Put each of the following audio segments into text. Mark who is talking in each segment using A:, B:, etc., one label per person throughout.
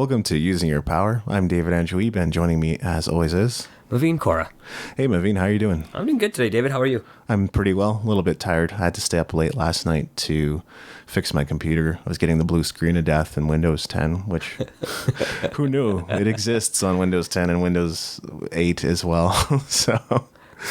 A: Welcome to Using Your Power. I'm David Andrew Wiebe, and joining me as always is
B: Maveen, Kaura.
A: Hey Maveen, how are you doing?
B: I'm doing good today, David. How are you?
A: I'm pretty well, a little bit tired. I had to stay up late last night to fix my computer. I was getting the blue screen of death in Windows 10, which who knew? It exists on Windows 10 and Windows 8 as well. So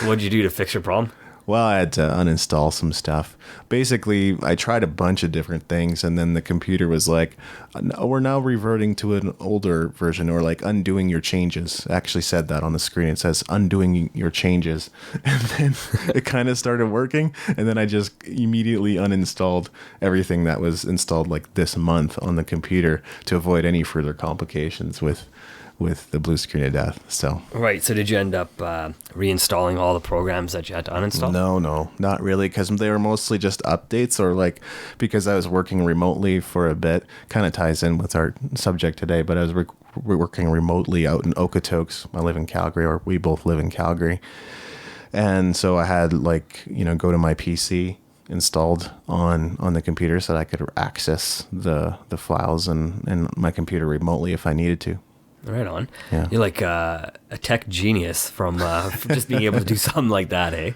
B: What'd you do to fix your problem?
A: Well, I had to uninstall some stuff. Basically, I tried a bunch of different things, and then the computer was like, "No, we're now reverting to an older version," or like undoing your changes. It actually said that on the screen. It says undoing your changes. And then it kind of started working, and then I just immediately uninstalled everything that was installed like this month on the computer to avoid any further complications with the blue screen of death. So
B: Right. So did you end up reinstalling all the programs that you had to uninstall?
A: No, not really, because they were mostly just updates, or like because I was working remotely for a bit. Kind of ties in with our subject today, but I was working remotely out in Okotoks. I live in Calgary, or we both live in Calgary, and so I had go to my PC installed on the computer so that I could access the files and my computer remotely if I needed to.
B: Right on.
A: Yeah.
B: You're like a tech genius from just being able to do something like that, eh?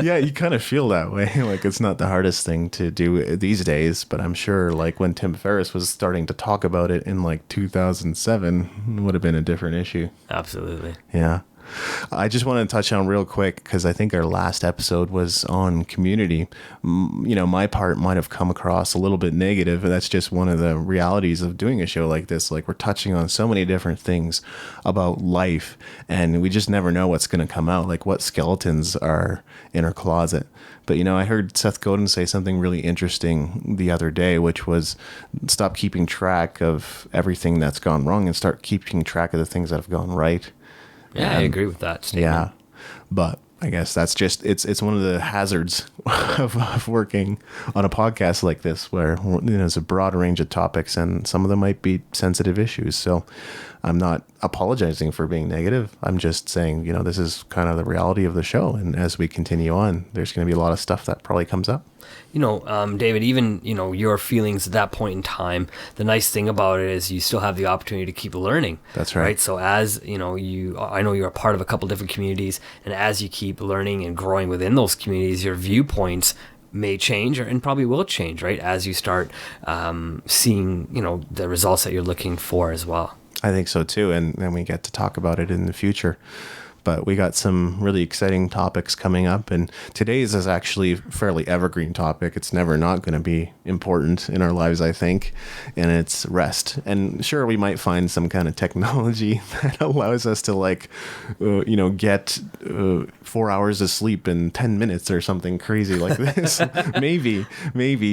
A: Yeah, you kind of feel that way. Like it's not the hardest thing to do these days, but I'm sure like when Tim Ferriss was starting to talk about it in like 2007, it would have been a different issue.
B: Absolutely.
A: Yeah. I just want to touch on real quick, because I think our last episode was on community. My part might have come across a little bit negative, and that's just one of the realities of doing a show like this. Like, we're touching on so many different things about life, and we just never know what's going to come out, like what skeletons are in our closet. But, I heard Seth Godin say something really interesting the other day, which was stop keeping track of everything that's gone wrong and start keeping track of the things that have gone right.
B: Yeah, I agree with that statement.
A: Yeah, but I guess that's just it's one of the hazards of working on a podcast like this, where there's a broad range of topics, and some of them might be sensitive issues. So I'm not apologizing for being negative. I'm just saying, this is kind of the reality of the show, and as we continue on, there's going to be a lot of stuff that probably comes up.
B: David, even, your feelings at that point in time, the nice thing about it is you still have the opportunity to keep learning.
A: That's right.
B: So as, I know you're a part of a couple different communities, and as you keep learning and growing within those communities, your viewpoints may change and probably will change, right? As you start seeing, the results that you're looking for as well.
A: I think so too. And then we get to talk about it in the future. But we got some really exciting topics coming up, and today's is actually a fairly evergreen topic. It's never not going to be important in our lives, I think, and it's rest. And sure, we might find some kind of technology that allows us to get 4 hours of sleep in 10 minutes or something crazy like this. maybe,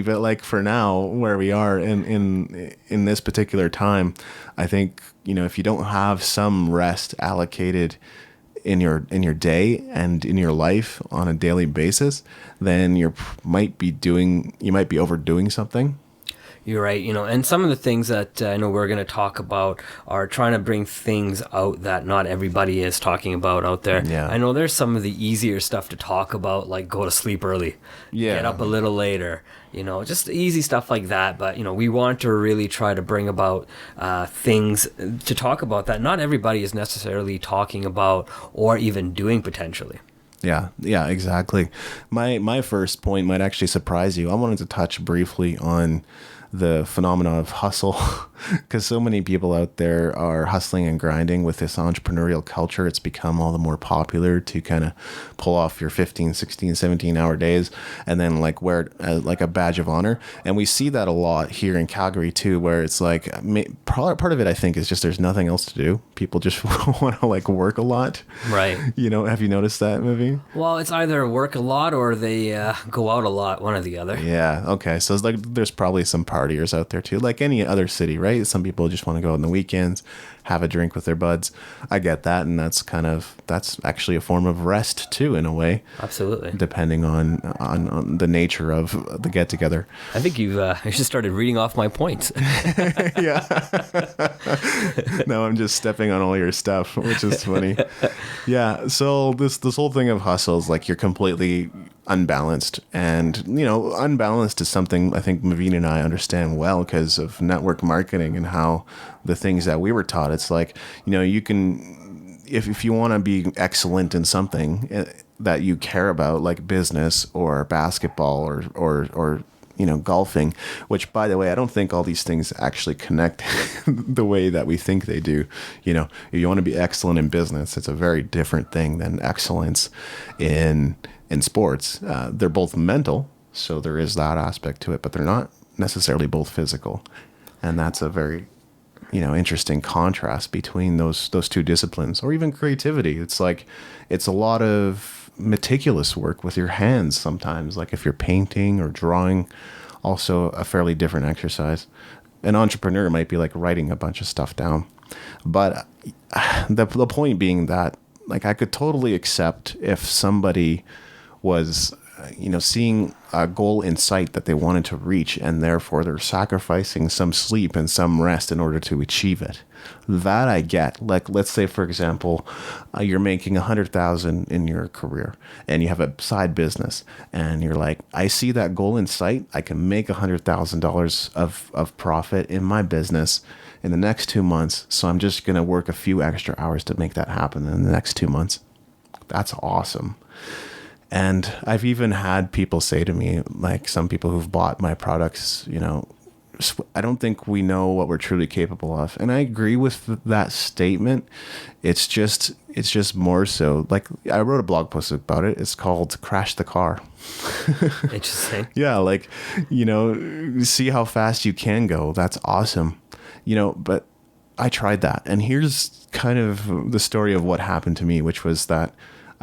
A: but like for now, where we are in this particular time, I think, if you don't have some rest allocated in your day and in your life on a daily basis, then you might be overdoing something.
B: You're right, and some of the things that I know we're going to talk about are trying to bring things out that not everybody is talking about out there.
A: Yeah.
B: I know there's some of the easier stuff to talk about, like go to sleep early, get up a little later, just easy stuff like that. But, we want to really try to bring about things to talk about that not everybody is necessarily talking about or even doing potentially.
A: Yeah, exactly. My first point might actually surprise you. I wanted to touch briefly on the phenomena of hustle, because so many people out there are hustling and grinding with this entrepreneurial culture. It's become all the more popular to kind of pull off your 15, 16, 17-hour days and then like wear it as like a badge of honor. And we see that a lot here in Calgary too, where it's like part of it, I think, is just there's nothing else to do. People just want to like work a lot.
B: Right.
A: Have you noticed that, Maveen?
B: Well, it's either work a lot or they go out a lot, one or the other.
A: Yeah. Okay. So it's like there's probably some partiers out there too, like any other city, right? Some people just want to go on the weekends, have a drink with their buds. I get that, and that's actually a form of rest too, in a way.
B: Absolutely.
A: Depending on the nature of the get together.
B: I think you've just started reading off my points.
A: Yeah. No, I'm just stepping on all your stuff, which is funny. Yeah. So this whole thing of hustle is like you're completely unbalanced. And, unbalanced is something I think Maveen and I understand well because of network marketing and how the things that we were taught. It's like, you can, if you want to be excellent in something that you care about, like business or basketball or golfing, which, by the way, I don't think all these things actually connect the way that we think they do. If you want to be excellent in business, it's a very different thing than excellence in sports. They're both mental, so there is that aspect to it, but they're not necessarily both physical. And that's a very, interesting contrast between those two disciplines. Or even creativity. It's like, it's a lot of meticulous work with your hands sometimes, like if you're painting or drawing, also a fairly different exercise. An entrepreneur might be like writing a bunch of stuff down, but the point being that, like, I could totally accept if somebody was seeing a goal in sight that they wanted to reach, and therefore they're sacrificing some sleep and some rest in order to achieve it. That I get. Like, let's say, for example, you're making $100,000 in your career and you have a side business and you're like, I see that goal in sight. I can make $100,000 of profit in my business in the next 2 months. So I'm just going to work a few extra hours to make that happen in the next 2 months. That's awesome. And I've even had people say to me, like some people who've bought my products, I don't think we know what we're truly capable of. And I agree with that statement. It's just more so, like, I wrote a blog post about it. It's called Crash the Car.
B: Interesting.
A: Yeah. Like, see how fast you can go. That's awesome. But I tried that. And here's kind of the story of what happened to me, which was that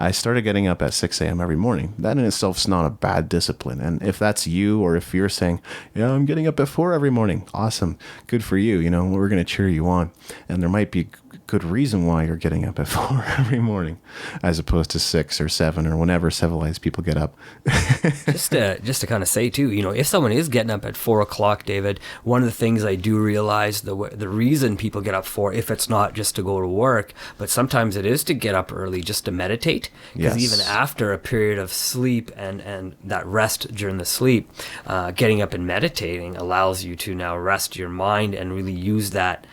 A: I started getting up at 6 a.m. every morning. That in itself is not a bad discipline. And if that's you, or if you're saying, I'm getting up at 4 every morning, awesome, good for you. We're going to cheer you on. And there might be good reason why you're getting up at 4 every morning, as opposed to 6 or 7 or whenever civilized people get up.
B: just to kind of say too, if someone is getting up at 4 o'clock, David, one of the things I do realize, the reason people get up for, if it's not just to go to work, but sometimes it is to get up early just to meditate. Because even after a period of sleep and that rest during the sleep, getting up and meditating allows you to now rest your mind and really use that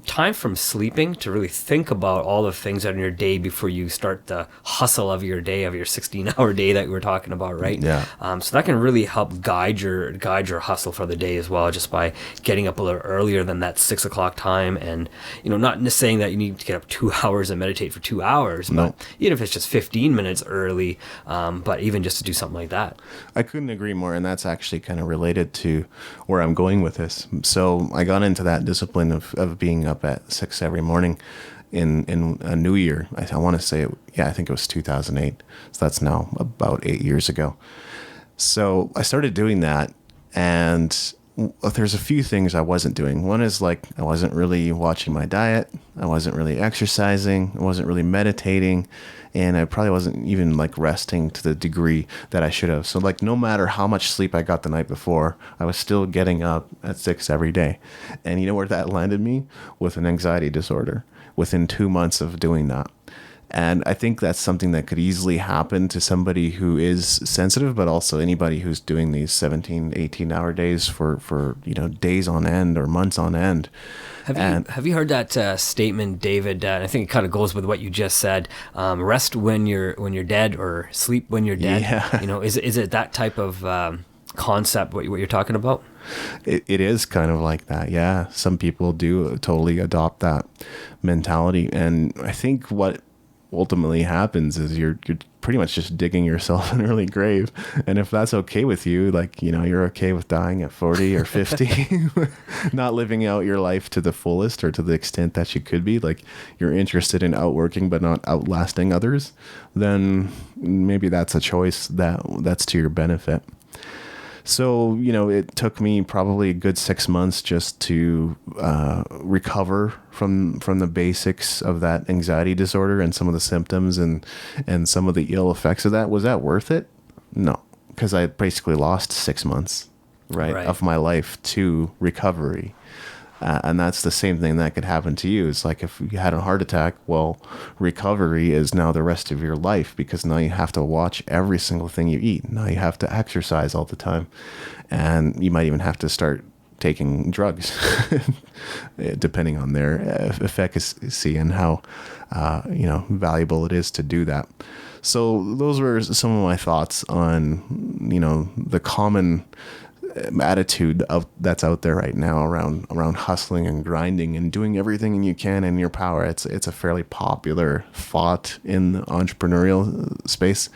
B: time from sleeping to really think about all the things that are in your day before you start the hustle of your day, of your 16-hour day that we were talking about, right?
A: Yeah.
B: So that can really help guide your hustle for the day as well, just by getting up a little earlier than that 6 o'clock time. And, not saying that you need to get up 2 hours and meditate for 2 hours, but even if it's just 15 minutes early, but even just to do something like that.
A: I couldn't agree more. And that's actually kind of related to where I'm going with this. So I got into that discipline of being up at 6 every morning in a new year. I want to say, I think it was 2008. So that's now about 8 years ago. So I started doing that, and there's a few things I wasn't doing. One is, like, I wasn't really watching my diet. I wasn't really exercising. I wasn't really meditating. And I probably wasn't even, like, resting to the degree that I should have. So, like, no matter how much sleep I got the night before, I was still getting up at 6 every day. And you know where that landed me? With an anxiety disorder within 2 months of doing that. And I think that's something that could easily happen to somebody who is sensitive, but also anybody who's doing these 17, 18-hour days for days on end or months on end.
B: Have you heard that statement, David? I think it kind of goes with what you just said. Rest when you're dead, or sleep when you're dead.
A: Yeah.
B: Is it that type of concept what you're talking about?
A: It is kind of like that. Yeah. Some people do totally adopt that mentality. And I think what ultimately happens is you're pretty much just digging yourself an early grave. And if that's okay with you, like, you're okay with dying at 40 or 50, not living out your life to the fullest or to the extent that you could be, like, you're interested in outworking but not outlasting others, then maybe that's a choice that's to your benefit. So, it took me probably a good 6 months just to recover from the basics of that anxiety disorder and some of the symptoms and some of the ill effects of that. Was that worth it? No, because I basically lost 6 months, right, of my life to recovery. And that's the same thing that could happen to you. It's like if you had a heart attack, well, recovery is now the rest of your life, because now you have to watch every single thing you eat. Now you have to exercise all the time. And you might even have to start taking drugs, depending on their efficacy and how, valuable it is to do that. So those were some of my thoughts on, the common attitude that's out there right now around hustling and grinding and doing everything you can in your power. It's a fairly popular thought in the entrepreneurial space,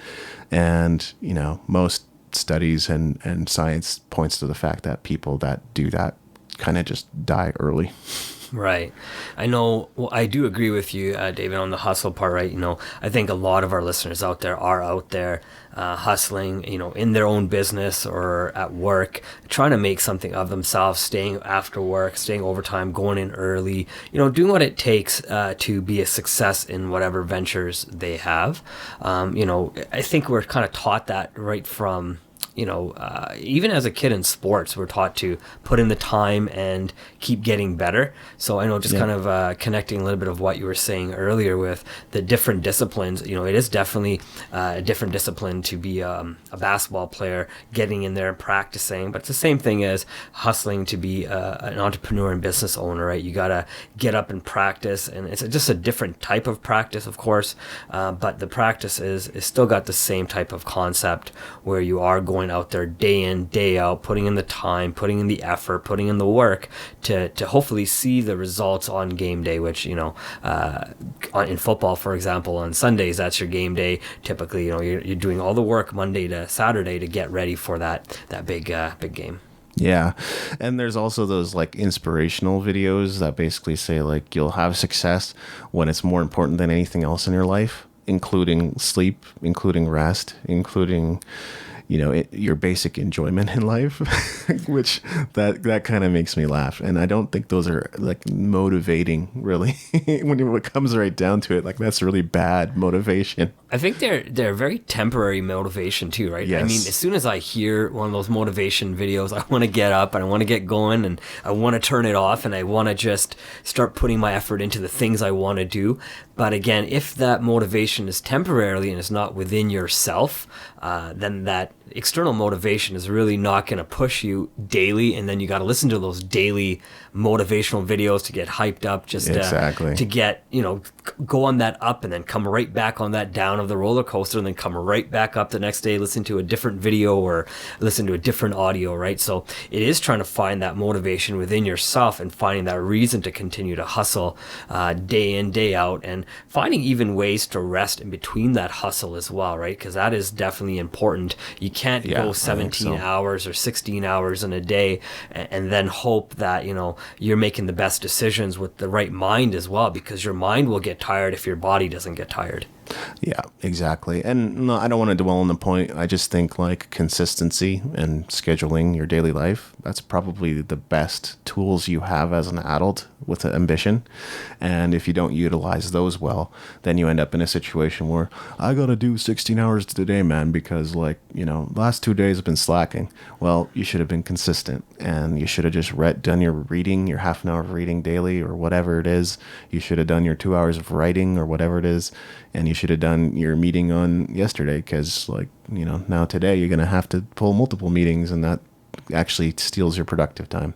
A: and most studies and science points to the fact that people that do that kind of just die early.
B: Right. I know. Well, I do agree with you, David, on the hustle part, right? I think a lot of our listeners out there are out there hustling, in their own business or at work, trying to make something of themselves, staying after work, staying overtime, going in early, doing what it takes to be a success in whatever ventures they have. I think we're kind of taught that right from, even as a kid in sports, we're taught to put in the time and keep getting better. So I know, just kind of connecting a little bit of what you were saying earlier with the different disciplines, it is definitely a different discipline to be a basketball player, getting in there and practicing. But it's the same thing as hustling to be an entrepreneur and business owner, right? You got to get up and practice, and it's just a different type of practice, of course. But the practice is still got the same type of concept, where you are going out there day in, day out, putting in the time, putting in the effort, putting in the work to hopefully see the results on game day, which, in football, for example, on Sundays, that's your game day. Typically, you're doing all the work Monday to Saturday to get ready for that big game.
A: Yeah. And there's also those like inspirational videos that basically say like you'll have success when it's more important than anything else in your life, including sleep, including rest, including your basic enjoyment in life, which that kind of makes me laugh. And I don't think those are like motivating, really. when it comes right down to it, like that's really bad motivation.
B: I think they're very temporary motivation too, right?
A: Yes.
B: I mean, as soon as I hear one of those motivation videos, I want to get up and I want to get going and I want to turn it off and I want to just start putting my effort into the things I want to do. But again, if that motivation is temporarily and it's not within yourself, then that external motivation is really not going to push you daily, and then you got to listen to those daily motivational videos to get hyped up, just to get, go on that up and then come right back on that down of the roller coaster, and then come right back up the next day, listen to a different video or listen to a different audio, right? So it is trying to find that motivation within yourself and finding that reason to continue to hustle day in, day out, and finding even ways to rest in between that hustle as well, right? Because that is definitely important. You can't go 17 hours or 16 hours in a day and then hope that, you're making the best decisions with the right mind as well, because your mind will get tired if your body doesn't get tired.
A: Yeah, exactly. And no, I don't want to dwell on the point. I just think like consistency and scheduling your daily life, that's probably the best tools you have as an adult with an ambition. And if you don't utilize those well, then you end up in a situation where I got to do 16 hours today, man, because like, last 2 days I've been slacking. Well, you should have been consistent, and you should have just done your reading, your half an hour of reading daily or whatever it is. You should have done your 2 hours of writing or whatever it is. And you should have done your meeting on yesterday, because like, now today you're going to have to pull multiple meetings, and that actually steals your productive time.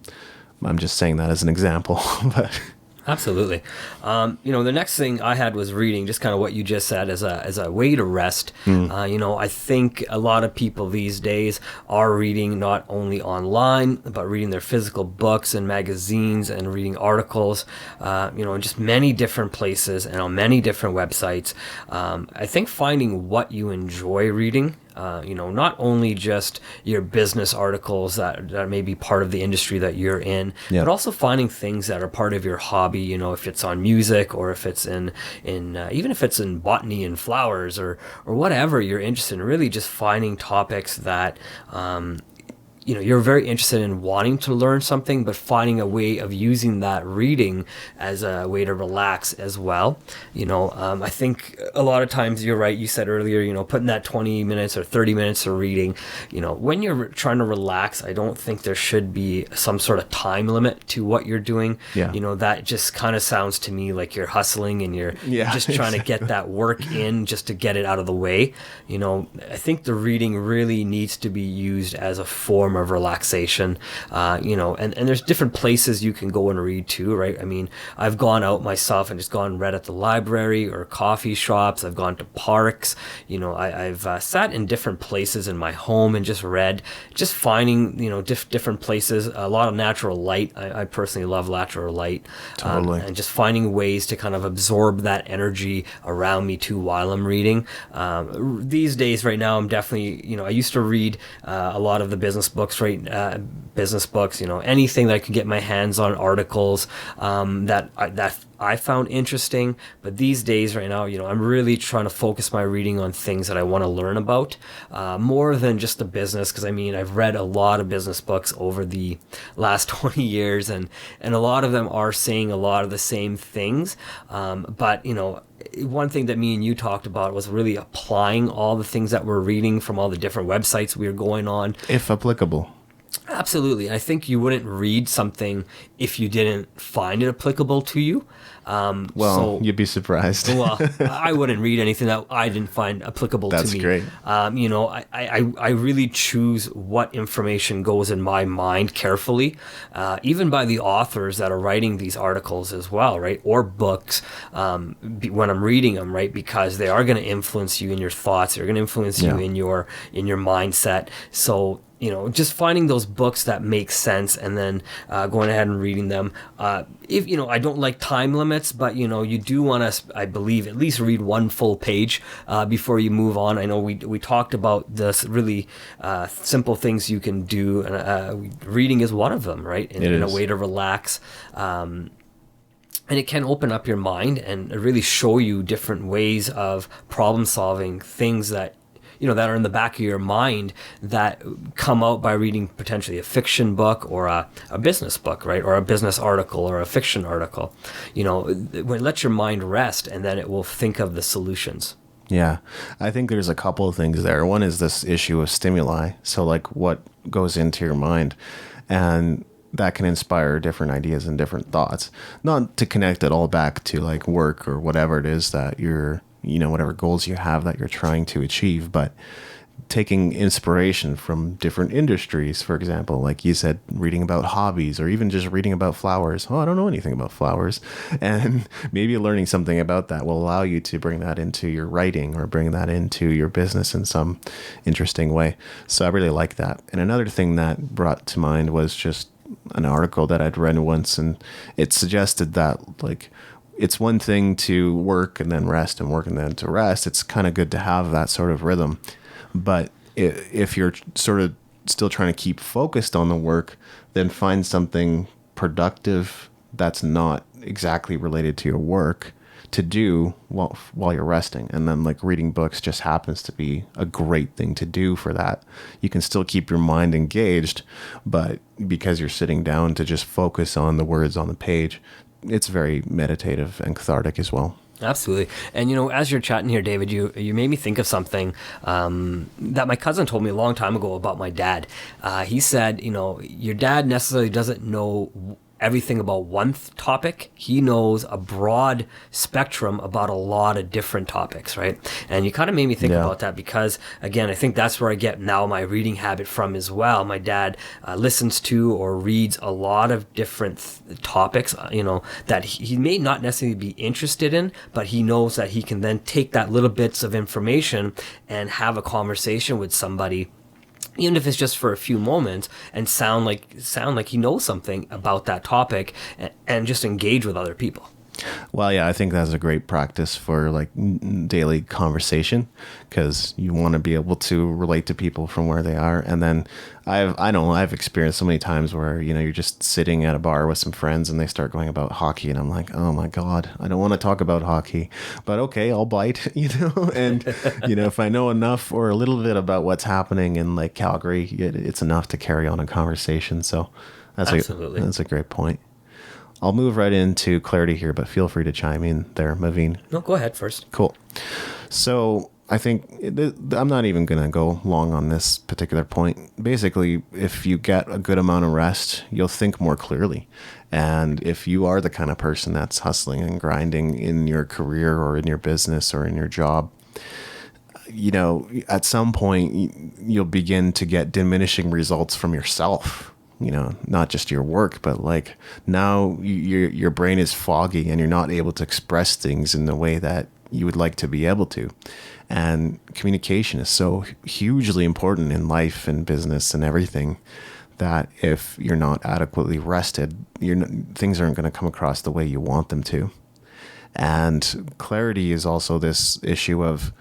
A: I'm just saying that as an example, but
B: Absolutely. The next thing I had was reading, just kind of what you just said, as a way to rest. I think a lot of people these days are reading not only online, but reading their physical books and magazines and reading articles, in just many different places and on many different websites. I think finding what you enjoy reading, not only just your business articles that may be part of the industry that you're in, but also finding things that are part of your hobby, if it's on music or if it's in even if it's in botany and flowers or whatever you're interested in, really just finding topics that you're very interested in wanting to learn something, but finding a way of using that reading as a way to relax as well. I think a lot of times you're right. You said earlier, putting that 20 minutes or 30 minutes of reading, when you're trying to relax, I don't think there should be some sort of time limit to what you're doing.
A: Yeah.
B: That just kind of sounds to me like you're hustling and you're just trying to get that work in just to get it out of the way. I think the reading really needs to be used as a form of relaxation, and there's different places you can go and read too, right? I mean, I've gone out myself and just gone and read at the library or coffee shops. I've gone to parks. I've sat in different places in my home and just read, just finding, different places, a lot of natural light. I personally love natural light.
A: Totally.
B: And just finding ways to kind of absorb that energy around me too while I'm reading. These days, right now, I'm definitely, I used to read a lot of the business books, anything that I could get my hands on, articles that I found interesting. But these days, right now, I'm really trying to focus my reading on things that I want to learn about, more than just the business. Because I've read a lot of business books over the last 20 years, and a lot of them are saying a lot of the same things. But one thing that me and you talked about was really applying all the things that we're reading from all the different websites we were going on.
A: If applicable.
B: Absolutely. I think you wouldn't read something if you didn't find it applicable to you.
A: You'd be surprised.
B: I wouldn't read anything that I didn't find applicable to me.
A: That's great.
B: I really choose what information goes in my mind carefully, even by the authors that are writing these articles as well, right? Or books, when I'm reading them, right? Because they are going to influence you in your thoughts. They're going to influence you in your mindset. So, just finding those books that make sense and then going ahead and reading them. If I don't like time limits, but you do want to, I believe, at least read one full page before you move on. I know we talked about this really simple things you can do, and reading is one of them, right? In a way to relax. And it can open up your mind and really show you different ways of problem solving things that that are in the back of your mind that come out by reading potentially a fiction book or a business book, right? Or a business article or a fiction article. Let your mind rest, and then it will think of the solutions.
A: Yeah, I think there's a couple of things there. One is this issue of stimuli. So like what goes into your mind, and that can inspire different ideas and different thoughts. Not to connect it all back to like work or whatever it is that you're, whatever goals you have that you're trying to achieve, but taking inspiration from different industries, for example, like you said, reading about hobbies or even just reading about flowers. Oh, I don't know anything about flowers. And maybe learning something about that will allow you to bring that into your writing or bring that into your business in some interesting way. So I really like that. And another thing that brought to mind was just an article that I'd read once, and it suggested that like, it's one thing to work and then rest and work and then to rest. It's kind of good to have that sort of rhythm. But if you're sort of still trying to keep focused on the work, then find something productive that's not exactly related to your work to do while you're resting. And then like reading books just happens to be a great thing to do for that. You can still keep your mind engaged, but because you're sitting down to just focus on the words on the page, it's very meditative and cathartic as well.
B: Absolutely. And, as you're chatting here, David, you made me think of something that my cousin told me a long time ago about my dad. He said, your dad necessarily doesn't know everything about one topic. He knows a broad spectrum about a lot of different topics, right? And you kind of made me think about that because, again, I think that's where I get now my reading habit from as well. My dad listens to or reads a lot of different topics, that he may not necessarily be interested in, but he knows that he can then take that little bits of information and have a conversation with somebody, even if it's just for a few moments, and sound like he knows something about that topic and just engage with other people.
A: Well, yeah, I think that's a great practice for like daily conversation, because you want to be able to relate to people from where they are. And then I've experienced so many times where, you're just sitting at a bar with some friends and they start going about hockey, and I'm like, oh my God, I don't want to talk about hockey, but okay, I'll bite, and, if I know enough or a little bit about what's happening in like Calgary, it's enough to carry on a conversation. So
B: Absolutely.
A: that's a great point. I'll move right into clarity here, but feel free to chime in there, Maveen.
B: No, go ahead first.
A: Cool. So I think I'm not even going to go long on this particular point. Basically, if you get a good amount of rest, you'll think more clearly. And if you are the kind of person that's hustling and grinding in your career or in your business or in your job, at some point you'll begin to get diminishing results from yourself. Not just your work, but like now your brain is foggy and you're not able to express things in the way that you would like to be able to. And communication is so hugely important in life and business and everything, that if you're not adequately rested, things aren't going to come across the way you want them to. And clarity is also this issue of,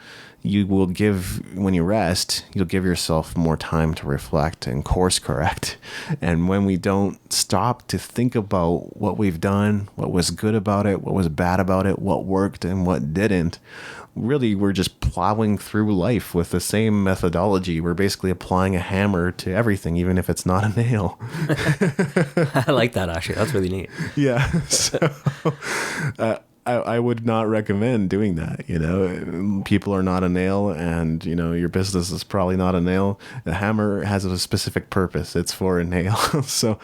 A: when you rest, you'll give yourself more time to reflect and course correct. And when we don't stop to think about what we've done, what was good about it, what was bad about it, what worked and what didn't, really we're just plowing through life with the same methodology. We're basically applying a hammer to everything, even if it's not a nail.
B: I like that, actually. That's really neat.
A: Yeah. So, I would not recommend doing that. People are not a nail, and your business is probably not a nail. The hammer has a specific purpose. It's for a nail. So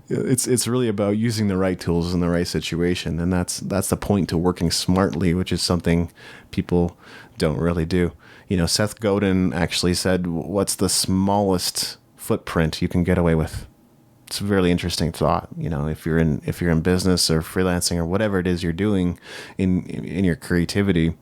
A: it's really about using the right tools in the right situation, and that's the point to working smartly, which is something people don't really do. Seth Godin actually said, "What's the smallest footprint you can get away with?" It's a really interesting thought. If you're in business or freelancing or whatever it is you're doing in your creativity,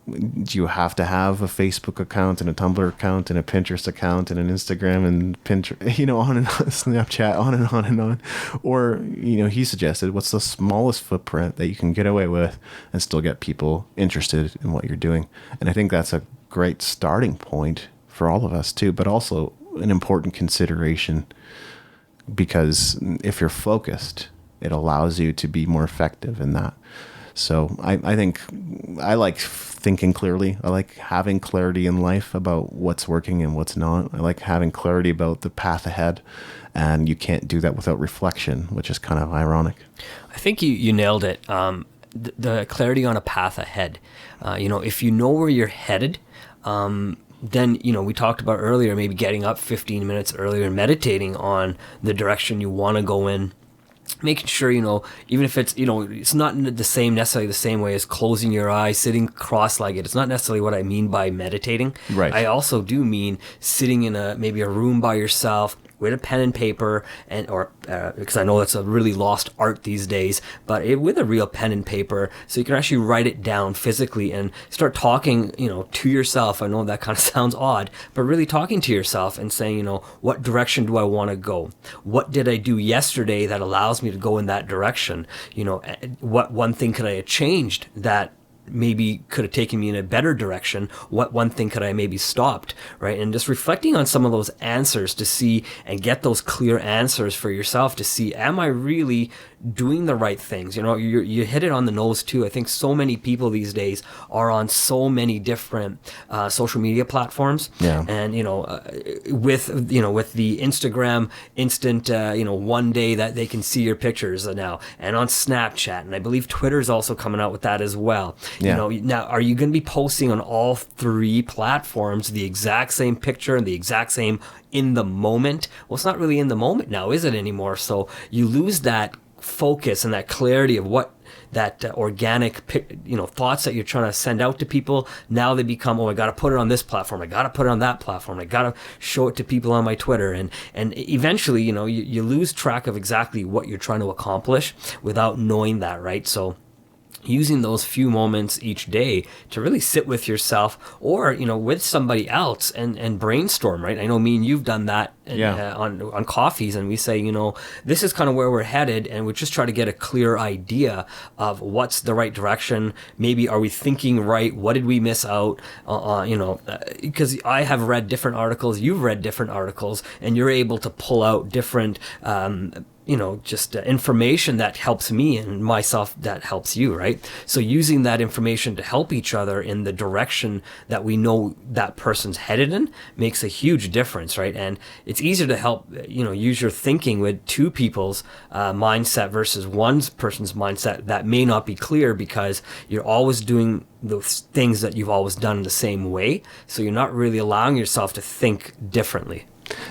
A: do you have to have a Facebook account and a Tumblr account and a Pinterest account and an Instagram and Pinterest, on and on, Snapchat, on and on and on? Or, he suggested, what's the smallest footprint that you can get away with and still get people interested in what you're doing? And I think that's a great starting point for all of us too, but also an important consideration. Because if you're focused, it allows you to be more effective in that. So I think I like thinking clearly. I like having clarity in life about what's working and what's not. I like having clarity about the path ahead. And you can't do that without reflection, which is kind of ironic.
B: I think you nailed it. The clarity on a path ahead. If you know where you're headed, then, we talked about earlier, maybe getting up 15 minutes earlier and meditating on the direction you want to go in. Making sure, even if it's, it's not necessarily the same way as closing your eyes, sitting cross-legged. It's not necessarily what I mean by meditating.
A: Right.
B: I also do mean sitting in maybe a room by yourself with a pen and paper, because I know that's a really lost art these days, but with a real pen and paper, so you can actually write it down physically and start talking, to yourself. I know that kind of sounds odd, but really talking to yourself and saying, what direction do I want to go? What did I do yesterday that allows me to go in that direction? What one thing could I have changed that maybe could have taken me in a better direction? What one thing could I maybe stopped, right? And just reflecting on some of those answers to see and get those clear answers for yourself to see, am I really doing the right things? You hit it on the nose too. I think so many people these days are on so many different social media platforms.
A: Yeah.
B: And with the Instagram instant one day that they can see your pictures now, and on Snapchat, and I believe Twitter is also coming out with that as well.
A: Yeah.
B: Now, are you going to be posting on all three platforms the exact same picture and the exact same in the moment? Well, it's not really in the moment now, is it anymore? So you lose that focus and that clarity of what that organic thoughts that you're trying to send out to people. Now they become, I got to put it on this platform, I got to put it on that platform, I got to show it to people on my Twitter, and eventually you lose track of exactly what you're trying to accomplish without knowing that, right? So using those few moments each day to really sit with yourself or, with somebody else and brainstorm, right? I know me and you've done that on coffees, and we say, this is kind of where we're headed, and we just try to get a clear idea of what's the right direction. Maybe are we thinking right? What did we miss out? Because I have read different articles, you've read different articles, and you're able to pull out different information that helps me and myself that helps you, right? So using that information to help each other in the direction that we know that person's headed in makes a huge difference, right? And it's easier to help, use your thinking with two people's mindset versus one person's mindset that may not be clear because you're always doing those things that you've always done the same way. So you're not really allowing yourself to think differently.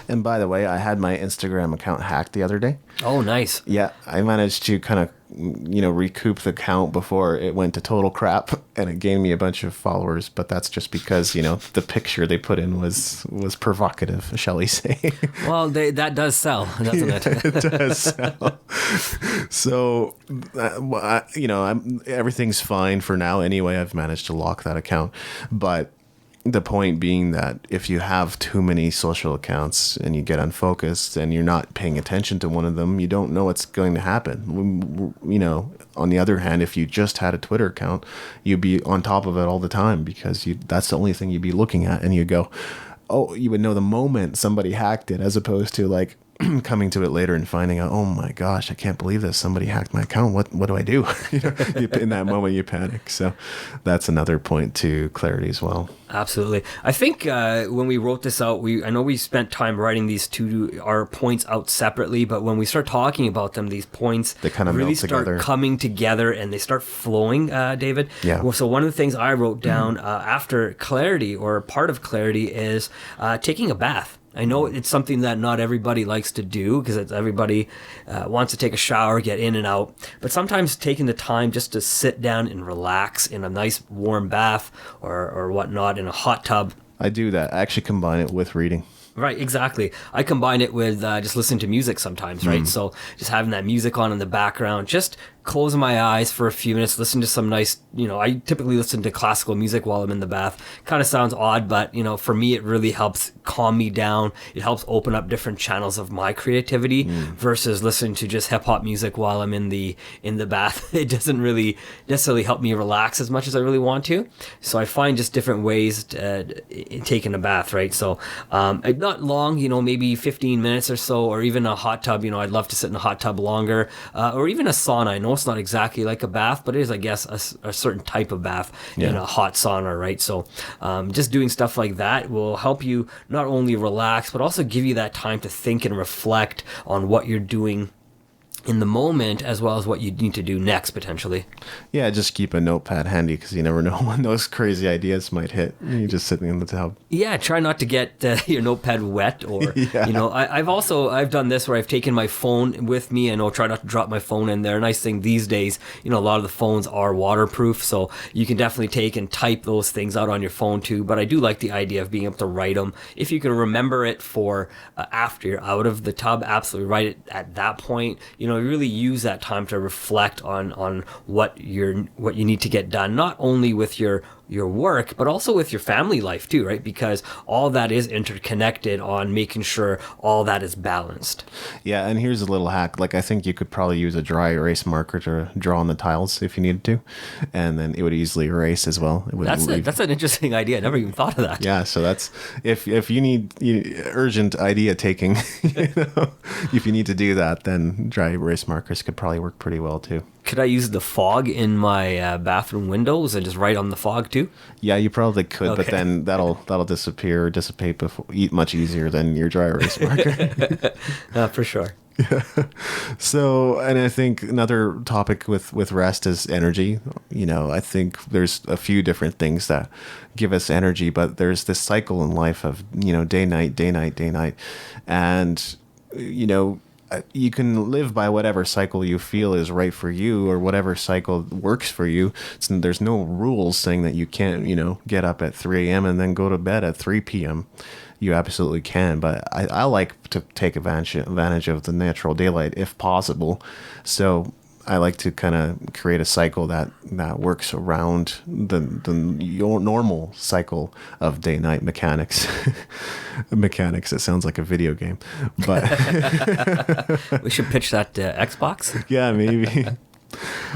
A: And by the way, I had my Instagram account hacked the other day.
B: Oh, nice.
A: Yeah, I managed to kind of, recoup the account before it went to total crap, and it gained me a bunch of followers. But that's just because, the picture they put in was provocative, shall we say?
B: Well, that does sell, doesn't it?
A: It does sell. So, everything's fine for now. Anyway, I've managed to lock that account, but the point being that if you have too many social accounts and you get unfocused and you're not paying attention to one of them, you don't know what's going to happen. On the other hand, if you just had a Twitter account, you'd be on top of it all the time because that's the only thing you'd be looking at, and you go, oh, you would know the moment somebody hacked it, as opposed to like coming to it later and finding out, oh my gosh, I can't believe this. Somebody hacked my account. What do I do? In that moment you panic. So that's another point to clarity as well.
B: Absolutely. I think when we wrote this out, I know we spent time writing our points out separately, but when we start talking about them, these points
A: they kind of
B: really start coming together and they start flowing, David.
A: Yeah.
B: Well, so one of the things I wrote down after clarity, or part of clarity, is taking a bath. I know it's something that not everybody likes to do because everybody wants to take a shower, get in and out. But sometimes taking the time just to sit down and relax in a nice warm bath or whatnot in a hot tub.
A: I do that. I actually combine it with reading.
B: Right, exactly. I combine it with just listening to music sometimes, right? So just having that music on in the background, just closing my eyes for a few minutes, listen to some nice, I typically listen to classical music while I'm in the bath. Kind of sounds odd, but, for me, it really helps calm me down. It helps open up different channels of my creativity versus listening to just hip hop music while I'm in the bath. It doesn't really necessarily help me relax as much as I really want to. So I find just different ways to taking a bath, right? So not long, maybe 15 minutes or so, or even a hot tub. I'd love to sit in a hot tub longer, or even a sauna. I know it's not exactly like a bath, but it is, I guess, a certain type of bath in a hot sauna, right? So just doing stuff like that will help you not only relax, but also give you that time to think and reflect on what you're doing in the moment, as well as what you need to do next, potentially. Yeah,
A: just keep a notepad handy because you never know when those crazy ideas might hit. You're just sitting in the tub.
B: Yeah, try not to get your notepad wet, or I've done this where I've taken my phone with me, and I'll try not to drop my phone in there. Nice thing these days, a lot of the phones are waterproof, so you can definitely take and type those things out on your phone too. But I do like the idea of being able to write them. If you can remember it for after you're out of the tub, absolutely write it at that point. Really use that time to reflect on what you need to get done, not only with your work, but also with your family life too, right? Because all that is interconnected on making sure all that is balanced.
A: Yeah, and here's a little hack. Like, I think you could probably use a dry erase marker to draw on the tiles if you needed to, and then it would easily erase as well.
B: That's an interesting idea. I never even thought of that.
A: Yeah, so that's if you need urgent idea taking, if you need to do that, then dry erase markers could probably work pretty well too.
B: Could I use the fog in my bathroom windows and just write on the fog too?
A: Yeah, you probably could, okay. But then that'll dissipate much easier than your dry erase marker.
B: For sure.
A: Yeah. So, and I think another topic with rest is energy. I think there's a few different things that give us energy, but there's this cycle in life of, day, night, day, night, day, night. And, you can live by whatever cycle you feel is right for you, or whatever cycle works for you. So there's no rules saying that you can't, get up at 3 a.m. and then go to bed at 3 p.m. You absolutely can. But I like to take advantage of the natural daylight if possible. So I like to kind of create a cycle that works around your normal cycle of day-night mechanics. Mechanics. It sounds like a video game, but
B: we should pitch that to Xbox.
A: Yeah, maybe.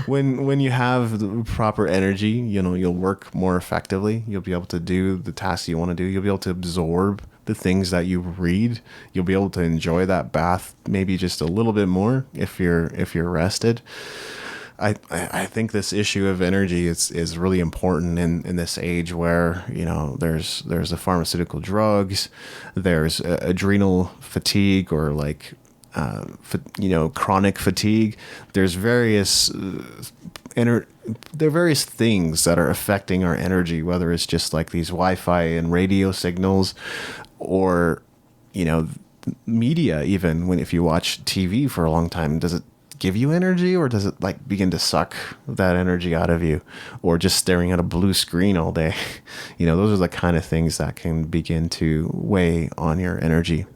A: When you have the proper energy, you'll work more effectively. You'll be able to do the tasks you want to do. You'll be able to absorb the things that you read. You'll be able to enjoy that bath maybe just a little bit more if you're rested. I think this issue of energy is really important in this age where, there's the pharmaceutical drugs, there's adrenal fatigue, or like chronic fatigue. There's various there are various things that are affecting our energy, whether it's just like these Wi-Fi and radio signals, or media. Even if you watch TV for a long time, does it give you energy, or does it like begin to suck that energy out of you? Or just staring at a blue screen all day, those are the kind of things that can begin to weigh on your energy.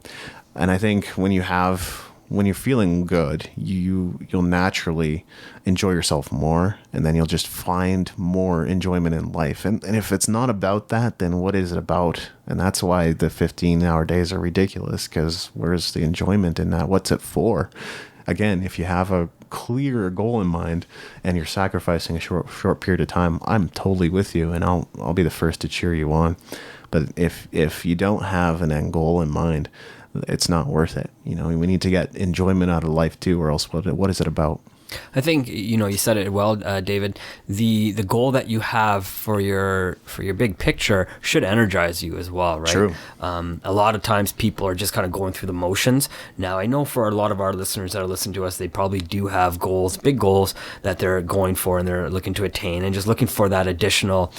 A: And I think when you're feeling good, you'll naturally enjoy yourself more, and then you'll just find more enjoyment in life. And if it's not about that, then what is it about? And that's why the 15-hour days are ridiculous, because where's the enjoyment in that? What's it for? Again, if you have a clear goal in mind and you're sacrificing a short period of time, I'm totally with you, and I'll be the first to cheer you on. But if you don't have an end goal in mind, it's not worth it. We need to get enjoyment out of life too, or else what is it about?
B: I think you said it well, David. The goal that you have for your big picture should energize you as well, right?
A: True.
B: A lot of times people are just kind of going through the motions. Now, I know for a lot of our listeners that are listening to us, they probably do have goals, big goals that they're going for and they're looking to attain, and just looking for that additional,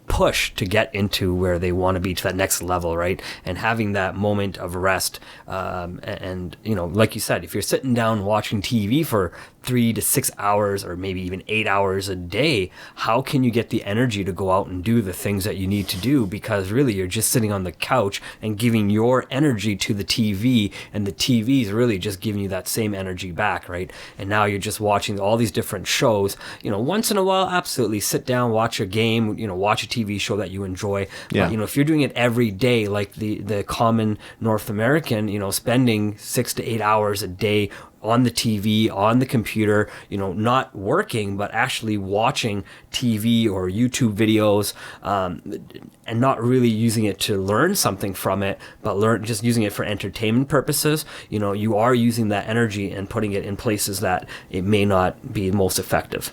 B: push to get into where they want to be, to that next level, right? And having that moment of rest, and like you said, if you're sitting down watching TV for 3 to 6 hours, or maybe even 8 hours a day, how can you get the energy to go out and do the things that you need to do? Because really, you're just sitting on the couch and giving your energy to the TV, and the TV is really just giving you that same energy back, right? And now you're just watching all these different shows. Once in a while, absolutely sit down, watch a game, watch a TV show that you enjoy.
A: Yeah.
B: But, if you're doing it every day, like the common North American, spending 6 to 8 hours a day on the TV, on the computer, not working, but actually watching TV or YouTube videos, and not really using it to learn something from it, but just using it for entertainment purposes, you are using that energy and putting it in places that it may not be most effective.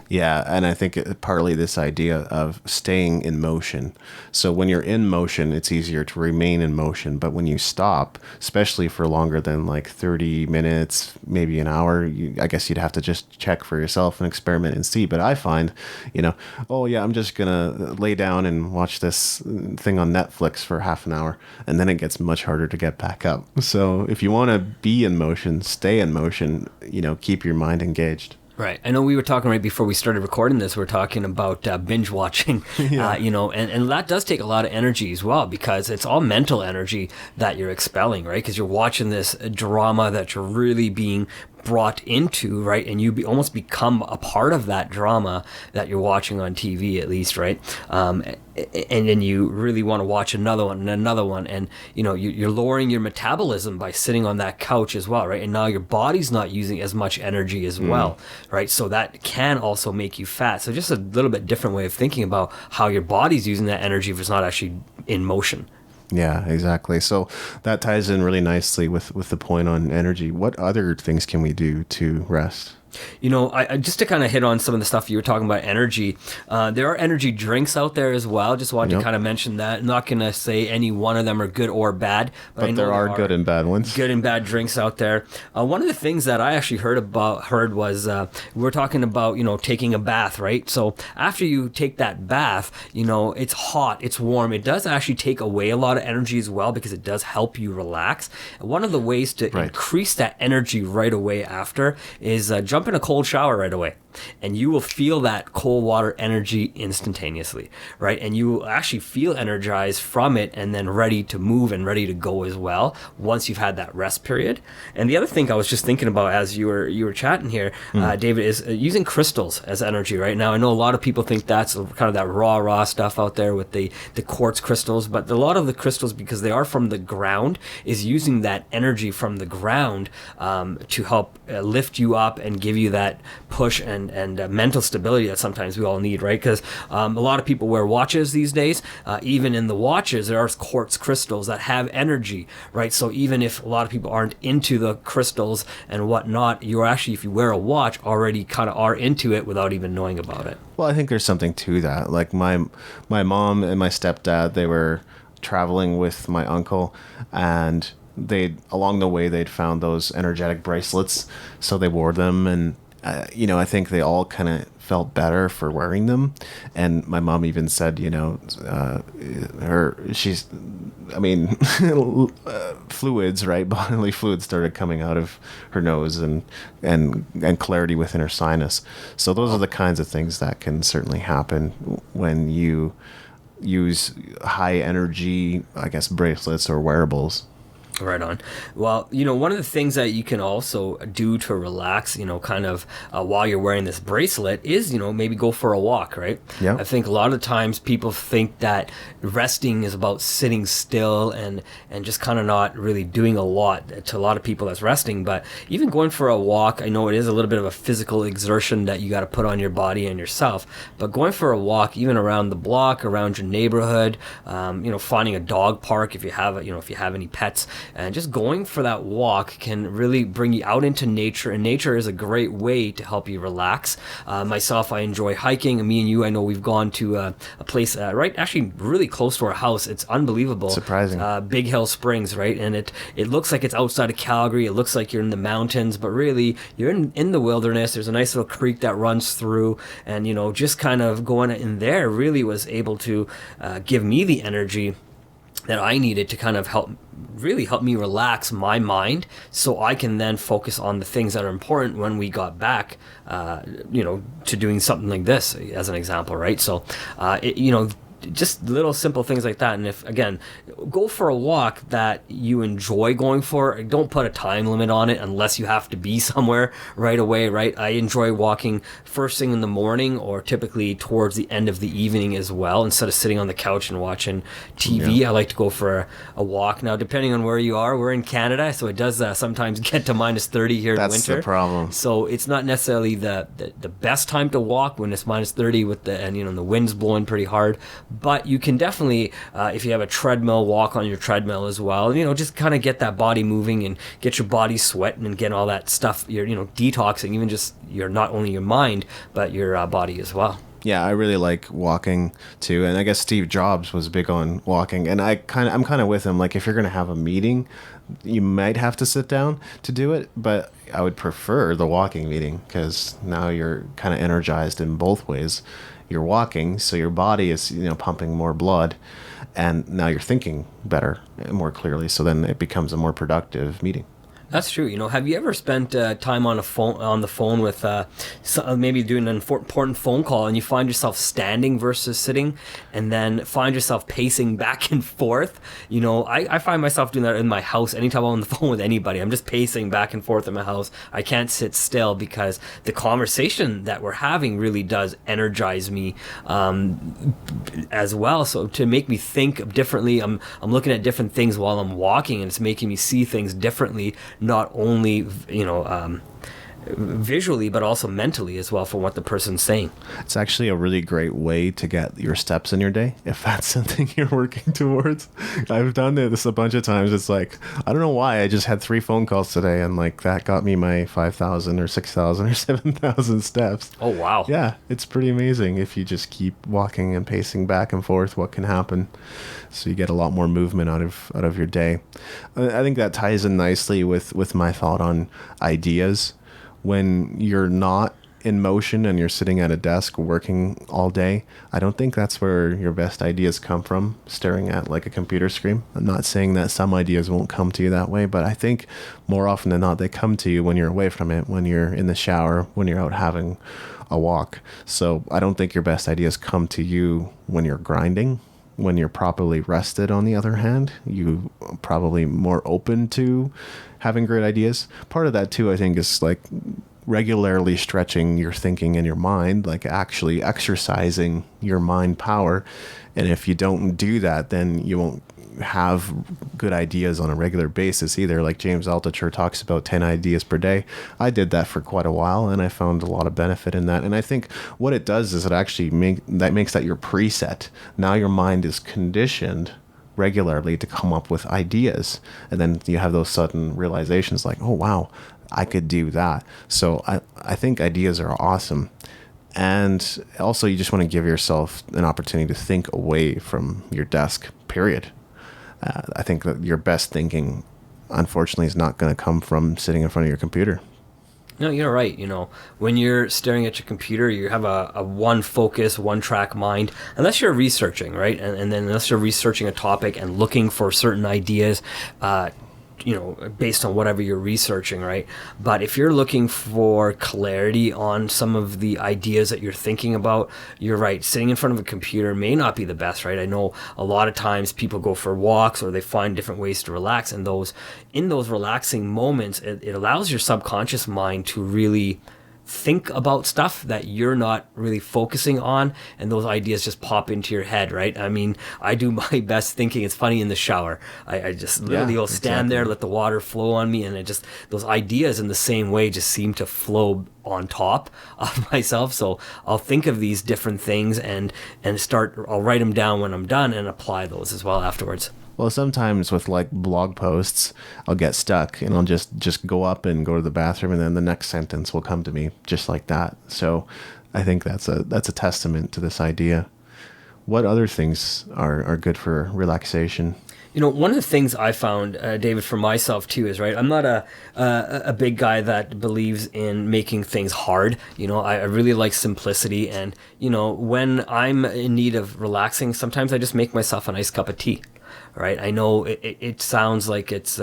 A: Yeah, and I think partly this idea of staying in motion. So when you're in motion, it's easier to remain in motion. But when you stop, especially for longer than like 30 minutes, maybe an hour, I guess you'd have to just check for yourself and experiment and see. But I find, I'm just going to lay down and watch this thing on Netflix for half an hour. And then it gets much harder to get back up. So if you want to be in motion, stay in motion, keep your mind engaged.
B: Right. I know we were talking right before we started recording this, we're talking about binge watching,
A: Yeah.
B: And that does take a lot of energy as well, because it's all mental energy that you're expelling, right? Because you're watching this drama that you're really being brought into, right? And you almost become a part of that drama that you're watching on TV, at least, right? And then you really want to watch another one and another one, and you're lowering your metabolism by sitting on that couch as well, right? And now your body's not using as much energy as well, right? So that can also make you fat. So just a little bit different way of thinking about how your body's using that energy if it's not actually in motion.
A: Yeah, exactly. So that ties in really nicely with the point on energy. What other things can we do to rest?
B: I just to kind of hit on some of the stuff you were talking about, energy. There are energy drinks out there as well. Just wanted to kind of mention that. I'm not going to say any one of them are good or bad, but I know
A: there are good and bad ones.
B: Good and bad drinks out there. One of the things that I actually heard was we're talking about taking a bath, right? So after you take that bath, it's hot, it's warm. It does actually take away a lot of energy as well, because it does help you relax. One of the ways to increase that energy right away after is jump in a cold shower right away. and you will feel that cold water energy instantaneously, right? And you will actually feel energized from it and then ready to move and ready to go as well once you've had that rest period. And the other thing I was just thinking about as you were chatting here, David, is using crystals as energy. Right now, I know a lot of people think that's kind of that raw stuff out there with the quartz crystals, but a lot of the crystals, because they are from the ground, is using that energy from the ground to help lift you up and give you that push and mental stability that sometimes we all need, right? Because a lot of people wear watches these days. Even in the watches, there are quartz crystals that have energy, right? So even if a lot of people aren't into the crystals and whatnot, you're actually, if you wear a watch, already kind of are into it without even knowing about it.
A: Well, I think there's something to that. Like my mom and my stepdad, they were traveling with my uncle, and along the way they'd found those energetic bracelets, so they wore them, and I think they all kind of felt better for wearing them. And my mom even said, fluids, right? Bodily fluids started coming out of her nose, and clarity within her sinus. So those are the kinds of things that can certainly happen when you use high energy, I guess, bracelets or wearables.
B: Right on. Well, one of the things that you can also do to relax, kind of while you're wearing this bracelet is, maybe go for a walk, right?
A: Yeah.
B: I think a lot of times people think that resting is about sitting still and just kind of not really doing a lot. To a lot of people, that's resting. But even going for a walk, I know it is a little bit of a physical exertion that you got to put on your body and yourself. But going for a walk, even around the block, around your neighborhood, finding a dog park if you have, if you have any pets. And just going for that walk can really bring you out into nature, and nature is a great way to help you relax. Myself, I enjoy hiking, and me and you, I know we've gone to a place actually really close to our house. It's unbelievable.
A: Surprising.
B: Big Hill Springs, right? And it looks like it's outside of Calgary. It looks like you're in the mountains, but really you're in the wilderness. There's a nice little creek that runs through, and just kind of going in there really was able to give me the energy that I needed to kind of help me relax my mind, so I can then focus on the things that are important when we got back, to doing something like this, as an example, right? So, just little simple things like that. And if, again, go for a walk that you enjoy going for. Don't put a time limit on it unless you have to be somewhere right away, right? I enjoy walking first thing in the morning, or typically towards the end of the evening as well. Instead of sitting on the couch and watching TV, I like to go for a walk. Now, depending on where you are, we're in Canada, so it does sometimes get to minus 30 here in winter.
A: That's the problem.
B: So it's not necessarily the best time to walk when it's minus 30 and the wind's blowing pretty hard. But you can definitely, if you have a treadmill, walk on your treadmill as well. Just kind of get that body moving and get your body sweating and get all that stuff. You're, detoxing, even just not only your mind but your body as well.
A: Yeah, I really like walking too, and I guess Steve Jobs was big on walking, and I'm kind of with him. Like, if you're going to have a meeting, you might have to sit down to do it, but I would prefer the walking meeting, because now you're kind of energized in both ways. You're walking, so your body is pumping more blood, and now you're thinking better and more clearly, so then it becomes a more productive meeting.
B: That's true. Have you ever spent time on the phone with maybe doing an important phone call, and you find yourself standing versus sitting, and then find yourself pacing back and forth? I find myself doing that in my house. Anytime I'm on the phone with anybody, I'm just pacing back and forth in my house. I can't sit still, because the conversation that we're having really does energize me as well. So to make me think differently, I'm looking at different things while I'm walking, and it's making me see things differently. Not only, visually, but also mentally as well, from what the person's saying.
A: It's actually a really great way to get your steps in your day, if that's something you're working towards. I've done this a bunch of times. It's like, I don't know why, I just had 3 phone calls today, and like that got me my 5,000 or 6,000 or 7,000 steps.
B: Oh, wow.
A: Yeah, it's pretty amazing. If you just keep walking and pacing back and forth, what can happen. So you get a lot more movement out of your day. I think that ties in nicely with my thought on ideas. When you're not in motion and you're sitting at a desk working all day, I don't think that's where your best ideas come from, staring at like a computer screen. I'm not saying that some ideas won't come to you that way, but I think more often than not, they come to you when you're away from it, when you're in the shower, when you're out having a walk. So I don't think your best ideas come to you when you're grinding. When you're properly rested, on the other hand, you probably more open to having great ideas. Part of that too, I think, is like regularly stretching your thinking and your mind, like actually exercising your mind power. And if you don't do that, then you won't have good ideas on a regular basis either. Like James Altucher talks about 10 ideas per day. I did that for quite a while and I found a lot of benefit in that. And I think what it does is it actually makes that your preset. Now your mind is conditioned regularly to come up with ideas. And then you have those sudden realizations like, oh, wow, I could do that. So I think ideas are awesome. And also you just want to give yourself an opportunity to think away from your desk, period. I think that your best thinking, unfortunately, is not going to come from sitting in front of your computer.
B: No, you're right. When you're staring at your computer, you have a one focus, one track mind, unless you're researching, right? And then unless you're researching a topic and looking for certain ideas, based on whatever you're researching, right? But if you're looking for clarity on some of the ideas that you're thinking about, you're right. Sitting in front of a computer may not be the best, right? I know a lot of times people go for walks or they find different ways to relax, and in those relaxing moments, it allows your subconscious mind to really think about stuff that you're not really focusing on, and those ideas just pop into your head, right? I mean, I do my best thinking. It's funny in the shower. I just literally will stand there, let the water flow on me, and those ideas in the same way just seem to flow on top of myself. So I'll think of these different things and I'll write them down when I'm done and apply those as well afterwards.
A: Well, sometimes with like blog posts, I'll get stuck and I'll just go up and go to the bathroom, and then the next sentence will come to me just like that. So I think that's a testament to this idea. What other things are good for relaxation?
B: One of the things I found, David, for myself too, is, right, I'm not a big guy that believes in making things hard. I really like simplicity. And, when I'm in need of relaxing, sometimes I just make myself a nice cup of tea, right? I know it sounds like it's,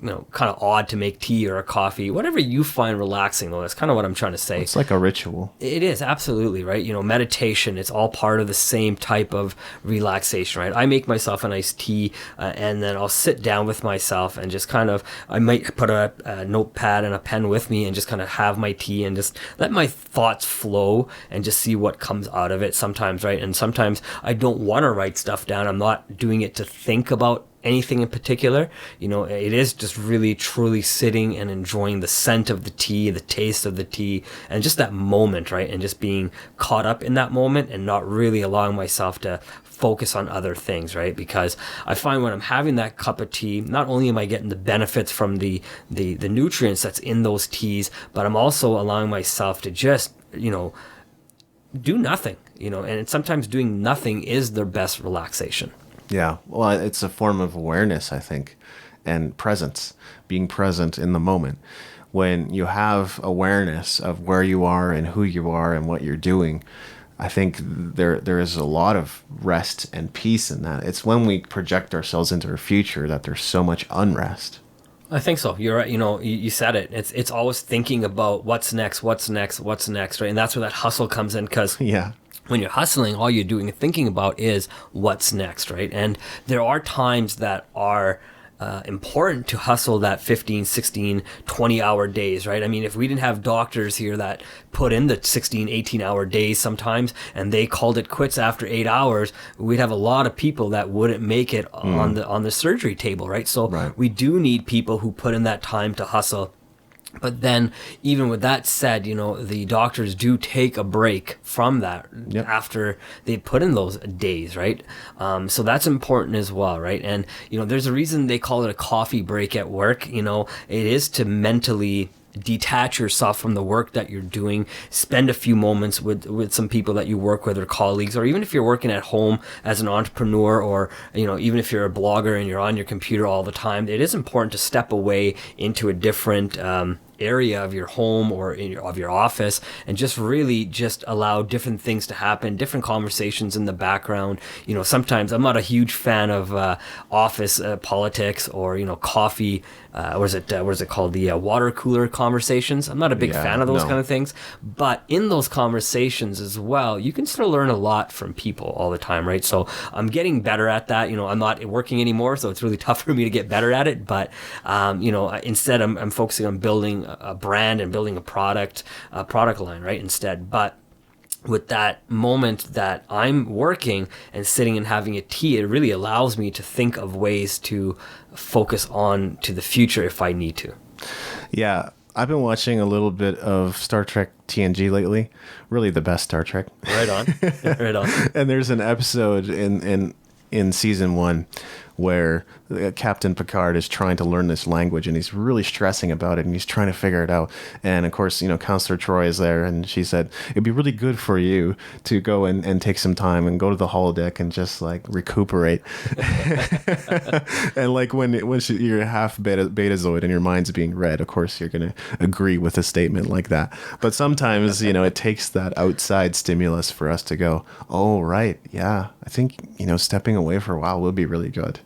B: kind of odd to make tea or a coffee, whatever you find relaxing, though. That's kind of what I'm trying to say.
A: It's like a ritual.
B: It is, absolutely, right? Meditation, it's all part of the same type of relaxation, right? I make myself a nice tea and then I'll sit down with myself and just I might put a notepad and a pen with me and just kind of have my tea and just let my thoughts flow and just see what comes out of it sometimes, right? And sometimes I don't want to write stuff down. I'm not doing it to think about anything in particular. It is just really truly sitting and enjoying the scent of the tea, the taste of the tea, and just that moment, right? And just being caught up in that moment and not really allowing myself to focus on other things, right? Because I find when I'm having that cup of tea, not only am I getting the benefits from the nutrients that's in those teas, but I'm also allowing myself to just, do nothing, and sometimes doing nothing is their best relaxation.
A: Yeah, well, it's a form of awareness, I think, and presence, being present in the moment. When you have awareness of where you are and who you are and what you're doing, I think there is a lot of rest and peace in that. It's when we project ourselves into our future that there's so much unrest.
B: I think so. You're right. You said it. It's always thinking about what's next, right? And that's where that hustle comes in, because
A: yeah.
B: When you're hustling, all you're doing and thinking about is what's next, right? And there are times that are important to hustle that 15, 16, 20-hour days, right? I mean, if we didn't have doctors here that put in the 16, 18-hour days sometimes, and they called it quits after 8 hours, we'd have a lot of people that wouldn't make it on the surgery table, right? So we do need people who put in that time to hustle. But then, even with that said, the doctors do take a break from that after they put in those days, right? So that's important as well, right? And, there's a reason they call it a coffee break at work. It is to mentally detach yourself from the work that you're doing, spend a few moments with some people that you work with or colleagues, or even if you're working at home as an entrepreneur, or even if you're a blogger and you're on your computer all the time, it is important to step away into a different area of your home or of your office, and just really just allow different things to happen, different conversations in the background. Sometimes I'm not a huge fan of office politics or coffee. What is it called? The water cooler conversations. I'm not a big fan of those kind of things, but in those conversations as well, you can still learn a lot from people all the time, right? So I'm getting better at that. I'm not working anymore, so it's really tough for me to get better at it. But instead, I'm focusing on building a brand and building a product line, right? Instead, but with that moment that I'm working and sitting and having a tea, it really allows me to think of ways to focus on to the future if I need to.
A: Yeah. I've been watching a little bit of Star Trek TNG lately. Really the best Star Trek.
B: Right on. Right on.
A: And there's an episode in season 1 where Captain Picard is trying to learn this language, and he's really stressing about it, and he's trying to figure it out. And of course, Counselor Troy is there, and she said, it'd be really good for you to go and take some time and go to the holodeck and just like recuperate. And like when you're half betazoid and your mind's being read, of course you're going to agree with a statement like that. But sometimes, it takes that outside stimulus for us to go, oh, right. Yeah. I think, stepping away for a while will be really good.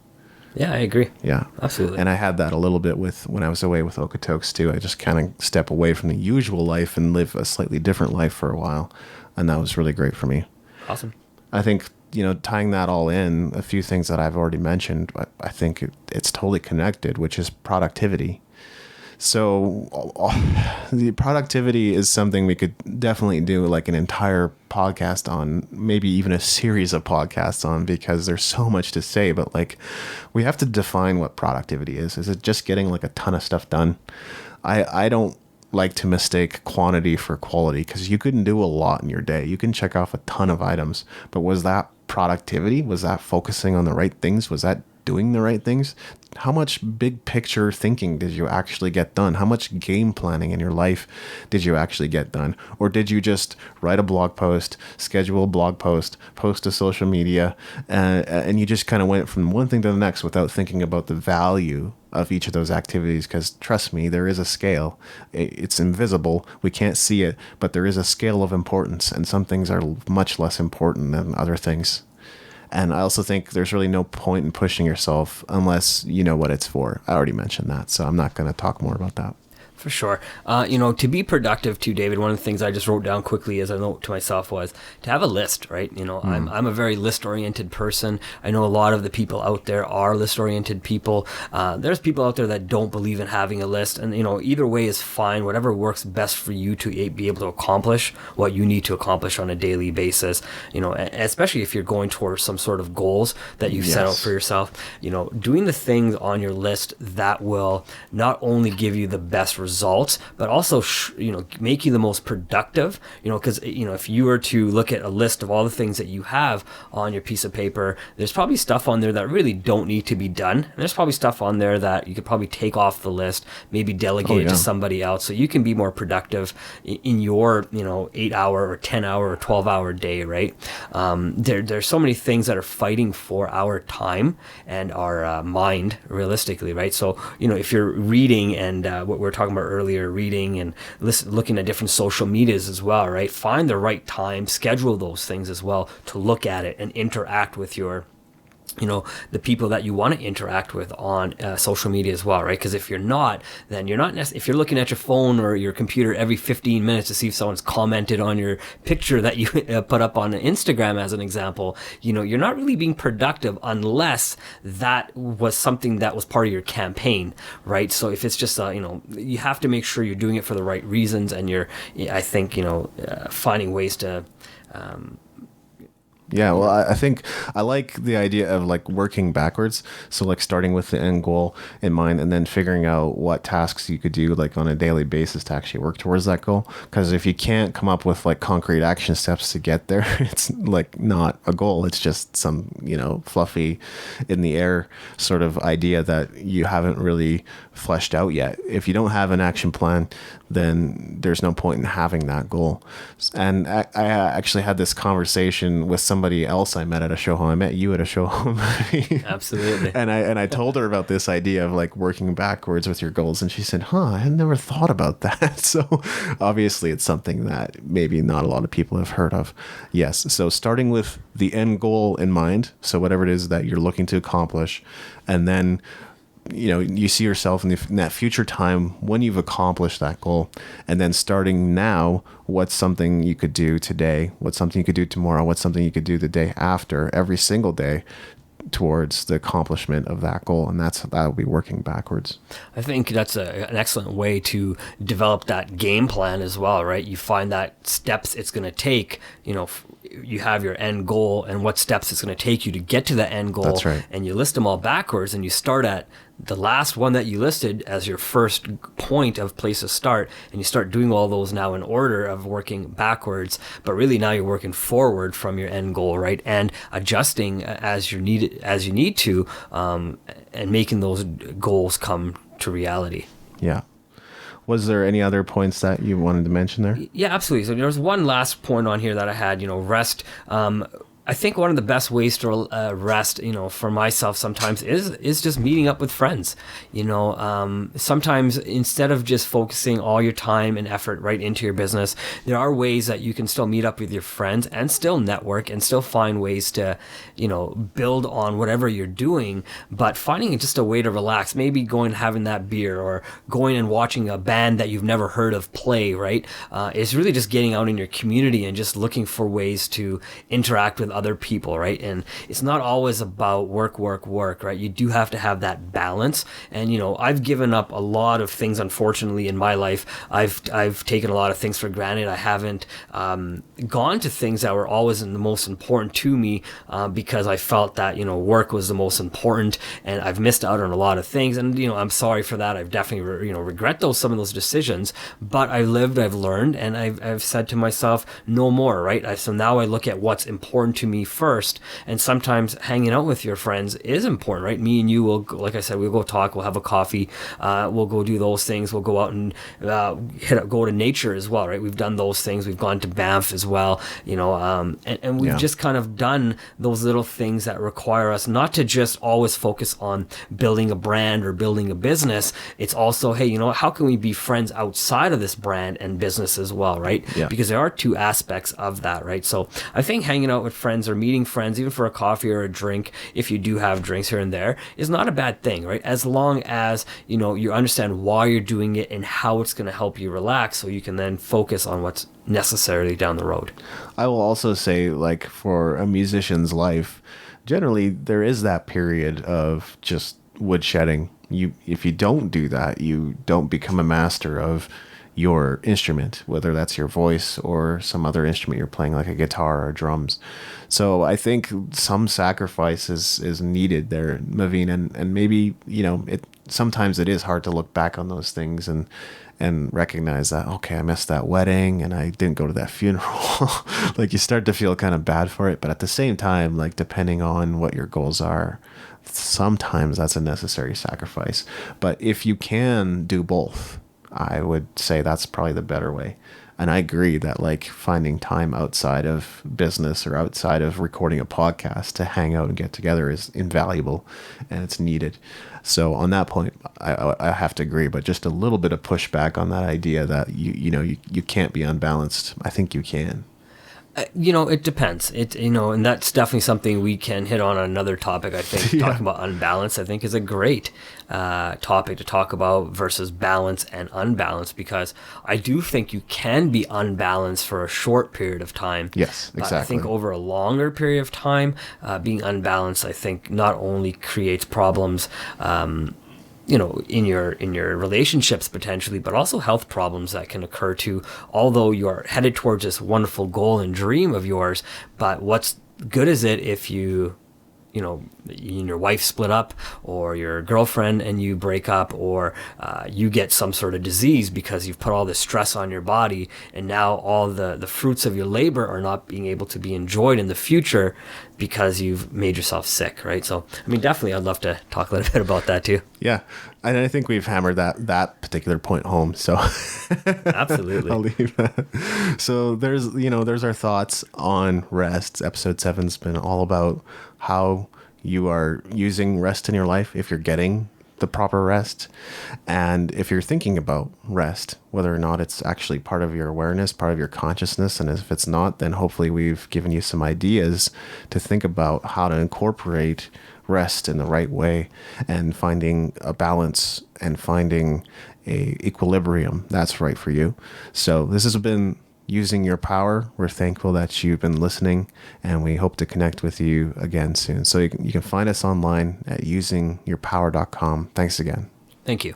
B: Yeah, I agree.
A: Yeah,
B: absolutely.
A: And I had that a little bit when I was away with Okotoks too. I just kind of step away from the usual life and live a slightly different life for a while. And that was really great for me.
B: Awesome.
A: I think, tying that all in, a few things that I've already mentioned, but I think it's totally connected, which is productivity. So the productivity is something we could definitely do like an entire podcast on, maybe even a series of podcasts on, because there's so much to say. But like, we have to define what productivity is. Is it just getting like a ton of stuff done? I don't like to mistake quantity for quality, because you couldn't do a lot in your day. You can check off a ton of items, but was that productivity? Was that focusing on the right things? Was that doing the right things? How much big picture thinking did you actually get done? How much game planning in your life did you actually get done? Or did you just write a blog post, schedule a blog post, post to social media, and you just kind of went from one thing to the next without thinking about the value of each of those activities? Because trust me, there is a scale. It's invisible. We can't see it, but there is a scale of importance, and some things are much less important than other things. And I also think there's really no point in pushing yourself unless you know what it's for. I already mentioned that, so I'm not going to talk more about that.
B: For sure. To be productive too, David, one of the things I just wrote down quickly as a note to myself was to have a list, right? I'm a very list-oriented person. I know a lot of the people out there are list-oriented people. There's people out there that don't believe in having a list, and either way is fine. Whatever works best for you to be able to accomplish what you need to accomplish on a daily basis. Especially if you're going towards some sort of goals that you've set out for yourself. Doing the things on your list that will not only give you the best results, but also make you the most productive. Because if you were to look at a list of all the things that you have on your piece of paper, there's probably stuff on there that really don't need to be done, and there's probably stuff on there that you could probably take off the list, maybe delegate it to somebody else, so you can be more productive in your 8-hour or 10-hour or 12-hour day, right? There's so many things that are fighting for our time and our mind, realistically, right? So if you're reading, and what we're talking about earlier, reading and looking at different social medias as well, right? Find the right time, schedule those things as well to look at it and interact with your the people that you want to interact with on social media as well, right? Because if you're not, then you're not if you're looking at your phone or your computer every 15 minutes to see if someone's commented on your picture that you put up on Instagram as an example, you're not really being productive unless that was something that was part of your campaign, right? So if it's just you have to make sure you're doing it for the right reasons, and you're finding ways to
A: Yeah, well, I think I like the idea of like working backwards. So like starting with the end goal in mind, and then figuring out what tasks you could do like on a daily basis to actually work towards that goal. Because if you can't come up with like concrete action steps to get there, it's like not a goal. It's just some, fluffy in the air sort of idea that you haven't really fleshed out yet. If you don't have an action plan, then there's no point in having that goal. And I actually had this conversation with somebody else I met at a show home. I met you at a show home.
B: Absolutely.
A: And I told her about this idea of like working backwards with your goals, and she said, I had never thought about that. So obviously it's something that maybe not a lot of people have heard of. Yes. So starting with the end goal in mind, so whatever it is that you're looking to accomplish, and then you see yourself in that future time when you've accomplished that goal, and then starting now, what's something you could do today, what's something you could do tomorrow, what's something you could do the day after, every single day towards the accomplishment of that goal. And that will be working backwards.
B: I think that's an excellent way to develop that game plan as well, right? You find that steps it's going to take, you have your end goal and what steps it's going to take you to get to the end goal.
A: That's right.
B: And you list them all backwards, and you start at the last one that you listed as your first point of place to start, and you start doing all those now in order of working backwards, but really now you're working forward from your end goal, right? And adjusting as you need to, and making those goals come to reality.
A: Yeah. Was there any other points that you wanted to mention there?
B: Yeah, absolutely. So there's one last point on here that I had, rest. I think one of the best ways to rest, for myself sometimes is just meeting up with friends. Sometimes instead of just focusing all your time and effort right into your business, there are ways that you can still meet up with your friends and still network and still find ways to, build on whatever you're doing, but finding just a way to relax, maybe going and having that beer or going and watching a band that you've never heard of play, right? It's really just getting out in your community and just looking for ways to interact with other people, right? And it's not always about work, right? You do have to have that balance. And I've given up a lot of things, unfortunately, in my life. I've taken a lot of things for granted. I haven't gone to things that were always the most important to me because I felt that work was the most important, and I've missed out on a lot of things. And I'm sorry for that. I've definitely regret some of those decisions. But I've learned, and I've said to myself, no more, right? So now I look at what's important to me first, and sometimes hanging out with your friends is important, right? Me and you will, like I said, we'll go talk, we'll have a coffee, we'll go do those things, we'll go out and go to nature as well, right? We've done those things, we've gone to Banff as well, and we've just kind of done those little things that require us not to just always focus on building a brand or building a business. It's also, hey, how can we be friends outside of this brand and business as well, right?
A: Yeah.
B: Because there are two aspects of that, right? So I think hanging out with friends or meeting friends, even for a coffee or a drink, if you do have drinks here and there, is not a bad thing, right? As long as you understand why you're doing it and how it's going to help you relax, so you can then focus on what's necessarily down the road.
A: I will also say, like, for a musician's life, generally there is that period of just woodshedding. If you don't do that, you don't become a master of your instrument, whether that's your voice or some other instrument you're playing, like a guitar or drums. So I think some sacrifice is needed there, Maveen, and maybe, sometimes it is hard to look back on those things and recognize that, okay, I missed that wedding and I didn't go to that funeral. Like, you start to feel kind of bad for it, but at the same time, like, depending on what your goals are, sometimes that's a necessary sacrifice. But if you can do both, I would say that's probably the better way. And I agree that, like, finding time outside of business or outside of recording a podcast to hang out and get together is invaluable, and it's needed. So on that point, I have to agree, but just a little bit of pushback on that idea that you can't be unbalanced. I think you can.
B: It depends. And that's definitely something we can hit on another topic. I think
A: Yeah.
B: Talking about unbalance, I think, is a great topic to talk about versus balance and unbalance, because I do think you can be unbalanced for a short period of time.
A: Yes, exactly.
B: But I think over a longer period of time, being unbalanced, I think, not only creates problems, in your relationships potentially, but also health problems that can occur too. Although you're headed towards this wonderful goal and dream of yours, but what's good is it if you and your wife split up, or your girlfriend and you break up, or you get some sort of disease because you've put all this stress on your body, and now all the fruits of your labor are not being able to be enjoyed in the future because you've made yourself sick, right? So, definitely I'd love to talk a little bit about that too.
A: Yeah. And I think we've hammered that particular point home. So
B: Absolutely.
A: I'll leave that. So there's our thoughts on rest. Episode 7's been all about how you are using rest in your life, if you're getting the proper rest, and if you're thinking about rest, whether or not it's actually part of your awareness, part of your consciousness. And if it's not, then hopefully we've given you some ideas to think about how to incorporate rest in the right way and finding a balance and finding a equilibrium that's right for you. So this has been Using Your Power. We're thankful that you've been listening, and we hope to connect with you again soon. So you can find us online at usingyourpower.com. Thanks again.
B: Thank you.